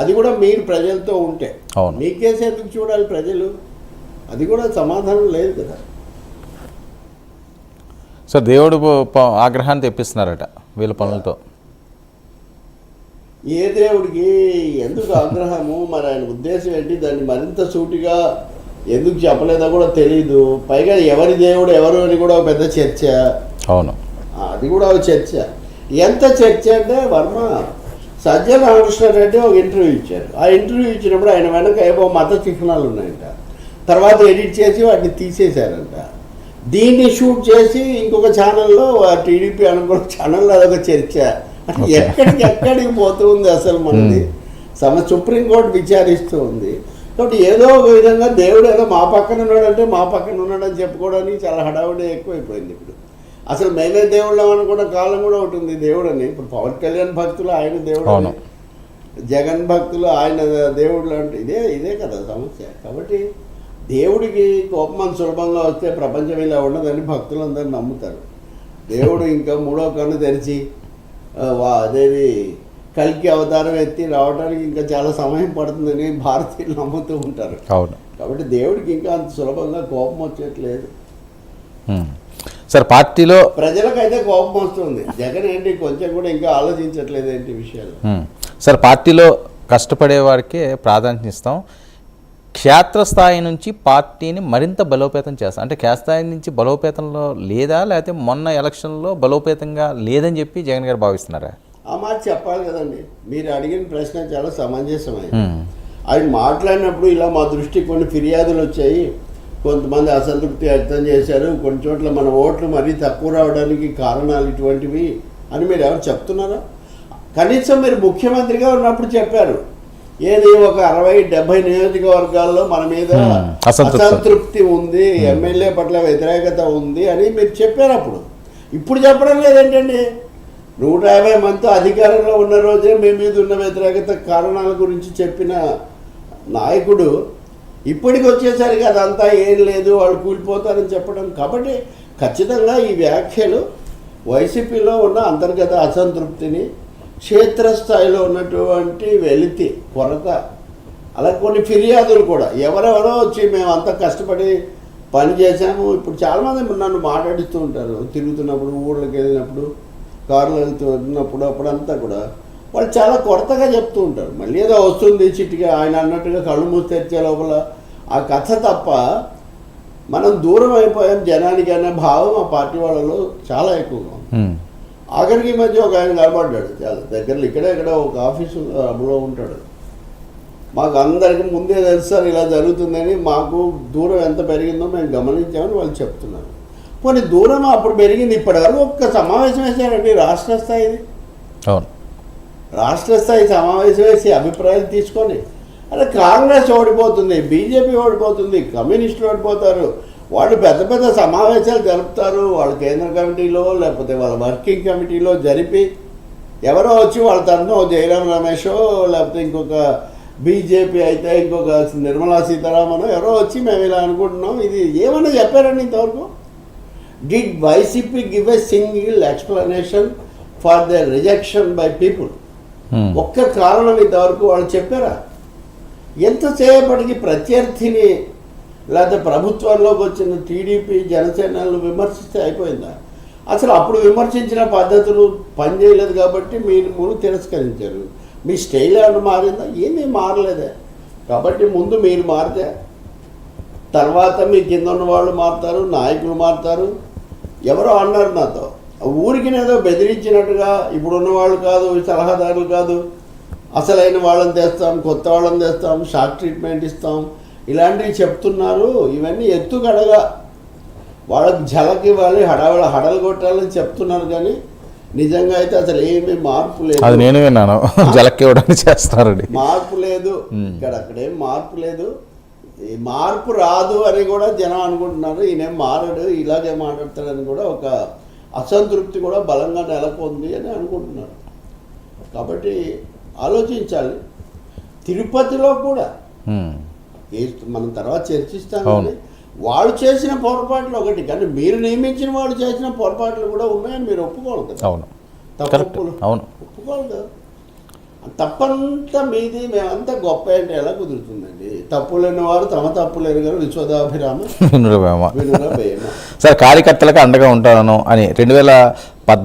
అది కూడా మీరు ప్రజలతో ఉంటే అవును. మీ కేసు ఎందుకు చూడాలి ప్రజలు? అది కూడా సమాధానం లేదు కదా. సో దేవుడు ఆగ్రహాన్ని తెప్పిస్తున్నారట వీళ్ళ పనులతో. ఏ దేవుడికి ఎందుకు ఆగ్రహము? మరి ఆయన ఉద్దేశం ఏంటి? దాన్ని మరింత సూటిగా ఎందుకు చెప్పలేదో కూడా తెలీదు. పైగా ఎవరి దేవుడు ఎవరు అని కూడా ఒక పెద్ద చర్చ. అవును, అది కూడా ఒక చర్చ. ఎంత చర్చ అంటే వర్మ సజ్జల రామకృష్ణారెడ్డి ఒక ఇంటర్వ్యూ ఇచ్చారు. ఆ ఇంటర్వ్యూ ఇచ్చినప్పుడు ఆయన వెనక ఏవో మత చిహ్నాలు ఉన్నాయంట. తర్వాత ఎడిట్ చేసి వాటిని తీసేశారంట. దీన్ని షూట్ చేసి ఇంకొక ఛానల్లో టీడీపీ అనుకున్న ఛానల్లో అదొక చర్చ. అంటే ఎక్కడికి పోతూ ఉంది అసలు మనది సుప్రీంకోర్టు విచారిస్తూ ఉంది. కాబట్టి ఏదో ఒక విధంగా దేవుడు ఏదో మా పక్కన ఉన్నాడంటే మా పక్కన ఉన్నాడని చెప్పుకోవడానికి చాలా హడావుడి ఎక్కువైపోయింది. ఇప్పుడు అసలు మేమే దేవుళ్ళం అనుకున్న కాలం కూడా ఉంటుంది దేవుడు అని. ఇప్పుడు పవన్ కళ్యాణ్ భక్తులు ఆయన దేవుడు అని, జగన్ భక్తులు ఆయన దేవుళ్ళు అంటే ఇదే కదా సమస్య. కాబట్టి దేవుడికి కోపం సులభంగా వస్తే ప్రపంచం ఇలా ఉండదని భక్తులందరూ నమ్ముతారు. దేవుడు ఇంకా మూడో కన్ను తెరిచి అదేది కల్కి అవతారం ఎత్తి రావడానికి ఇంకా చాలా సమయం పడుతుందని భారతీయులు నమ్ముతూ ఉంటారు. అవును. కాబట్టి దేవుడికి ఇంకా అంత సులభంగా కోపం వచ్చేట్లేదు. సార్ పార్టీలో ప్రజలకైతే కోపం వస్తుంది. జగన్ ఏంటి కొంచెం కూడా ఇంకా ఆలోచించట్లేదు ఏంటి విషయాలు. సార్ పార్టీలో కష్టపడే వారికి ప్రాధాన్యత ఇస్తాం. క్షేత్రస్థాయి నుంచి పార్టీని మరింత బలోపేతం చేస్తాం అంటే క్షేత్రస్థాయి నుంచి బలోపేతంలో లేదా, లేకపోతే మొన్న ఎలక్షన్లో బలోపేతంగా లేదని చెప్పి జగన్ గారు భావిస్తున్నారా? ఆ మాట చెప్పాలి కదండి. మీరు అడిగిన ప్రశ్న చాలా సమంజసమైంది. ఆయన మాట్లాడినప్పుడు ఇలా మా దృష్టికి కొన్ని ఫిర్యాదులు వచ్చాయి, కొంతమంది అసంతృప్తి వ్యక్తం చేశారు, కొన్ని చోట్ల మన ఓట్లు మరీ తక్కువ రావడానికి కారణాలు ఇటువంటివి అని మీరు ఎవరు చెప్తున్నారా? కనీసం మీరు ముఖ్యమంత్రిగా ఉన్నప్పుడు చెప్పారు. ఏది ఒక 60-70 నియోజకవర్గాల్లో మన మీద అసంతృప్తి ఉంది, ఎమ్మెల్యే పట్ల వ్యతిరేకత ఉంది అని మీరు చెప్పారు అప్పుడు. ఇప్పుడు చెప్పడం లేదేంటండి? 150 మందితో అధికారంలో ఉన్న రోజే మీ మీద ఉన్న వ్యతిరేకత కారణాల గురించి చెప్పిన నాయకుడు ఇప్పటికి వచ్చేసరికి అదంతా ఏం లేదు, వాళ్ళు కూలిపోతారని చెప్పడం. కాబట్టి ఖచ్చితంగా ఈ వ్యాఖ్యలు వైసీపీలో ఉన్న అంతర్గత అసంతృప్తిని, క్షేత్రస్థాయిలో ఉన్నటువంటి వెలితి కొరత, అలాగే కొన్ని ఫిర్యాదులు కూడా ఎవరెవరో వచ్చి మేము అంతా కష్టపడి పని చేశాము. ఇప్పుడు చాలామంది నన్ను మాట్లాడిస్తూ ఉంటారు తిరుగుతున్నప్పుడు, ఊళ్ళకి వెళ్ళినప్పుడు, కారులో వెళ్తున్నప్పుడు, అప్పుడంతా కూడా వాళ్ళు చాలా కొరతగా చెప్తూ ఉంటారు. మళ్ళీ ఏదో వస్తుంది చిట్టిగా ఆయన అన్నట్టుగా కళ్ళు మూసి తెచ్చే లోపల ఆ కథ తప్ప మనం దూరం అయిపోయాం జనానికి అనే భావం ఆ పార్టీ వాళ్ళలో చాలా ఎక్కువగా ఉంది. ఆఖరికి మధ్య ఒక ఆయన కనబడ్డాడు చాలా దగ్గరలో, ఇక్కడ ఒక ఆఫీసులో ఉంటాడు. మాకు అందరికీ ముందే తెలుస్తారు ఇలా జరుగుతుందని, మాకు దూరం ఎంత పెరిగిందో మేము గమనించామని వాళ్ళు చెప్తున్నారు. కొన్ని దూరం అప్పుడు పెరిగింది, ఇప్పటివరకు ఒక్క సమావేశం వేసారండి రాష్ట్ర స్థాయిది. అవును, రాష్ట్ర స్థాయి సమావేశం వేసి అభిప్రాయాలు తీసుకొని అలా కాంగ్రెస్ ఓడిపోతుంది, బీజేపీ ఓడిపోతుంది, కమ్యూనిస్టులు ఓడిపోతారు, వాళ్ళు పెద్ద పెద్ద సమావేశాలు జరుపుతారు. వాళ్ళ కేంద్ర కమిటీలో లేకపోతే వాళ్ళ వర్కింగ్ కమిటీలో జరిపి ఎవరో వచ్చి వాళ్ళ తరఫున జయరాం రమేషో లేకపోతే ఇంకొక బీజేపీ అయితే ఇంకొక నిర్మలా సీతారామన్ ఎవరో వచ్చి మేము ఇలా అనుకుంటున్నాం, ఇది ఏమన్నా చెప్పారండి ఇంతవరకు? Did YCP give a single explanation for the rejection by people? ఒక్క కారణం ఇంతవరకు వాళ్ళు చెప్పారా? ఎంతసేపటికి ప్రత్యర్థిని లేకపోతే ప్రభుత్వంలోకి వచ్చిన టీడీపీ జనసేనలు విమర్శిస్తే అయిపోయిందా? అసలు అప్పుడు విమర్శించిన పద్ధతులు పనిచేయలేదు కాబట్టి మీరు తిరస్కరించారు. మీ స్టైల్ ఏమైనా మారిందా? ఏమీ మారలేదే. కాబట్టి ముందు మీరు మారితే తర్వాత మీ కింద ఉన్న వాళ్ళు మారుతారు, నాయకులు మారుతారు. ఎవరో అన్నారు నాతో, ఊరికినేదో బెదిరించినట్టుగా ఇప్పుడు ఉన్నవాళ్ళు కాదు, సలహాదారులు కాదు, అసలైన వాళ్ళని తెస్తాం, కొత్త వాళ్ళని తెస్తాం, షాక్ ట్రీట్మెంట్ ఇస్తాం, ఇలాంటివి చెప్తున్నారు. ఇవన్నీ ఎత్తుగడగా వాళ్ళకి ఝలకి ఇవ్వాలి, హడలు కొట్టాలని చెప్తున్నారు. కానీ నిజంగా అయితే అసలు ఏమీ మార్పు లేదు. అది నేను విన్నాను, ఝలక్ ఇవ్వడానికి చేస్తారండి. మార్పు లేదు అక్కడేం మార్పు లేదు. ఈ మార్పు రాదు అని కూడా జనం అనుకుంటున్నారు. ఈయనేం మారడు, ఇలాగే మాట్లాడతాడని కూడా ఒక అసంతృప్తి కూడా బలంగా నెలకొంది అని అనుకుంటున్నారు. కాబట్టి ఆలోచించాలి. తిరుపతిలో కూడా మనం తర్వాత చర్చిస్తాం. కానీ వాళ్ళు చేసిన పొరపాట్లు ఒకటి, కానీ మీరు నియమించిన వాళ్ళు చేసిన పొరపాట్లు కూడా ఉన్నాయని మీరు ఒప్పుకోవాలి కదా. అవును, తప్పులు అవును, ఒప్పుకోవాలి కదా. తప్పంతా మీది, మేమంతా గొప్ప అంటే ఎలా కుదురుతుందండి? తప్పు లేని వారు తమ తప్పు లేని గారు విశ్వదాభిరామ వినురవేమ. వినుర భేమ. సార్ కార్యకర్తలకు అండగా ఉంటాను అని 2014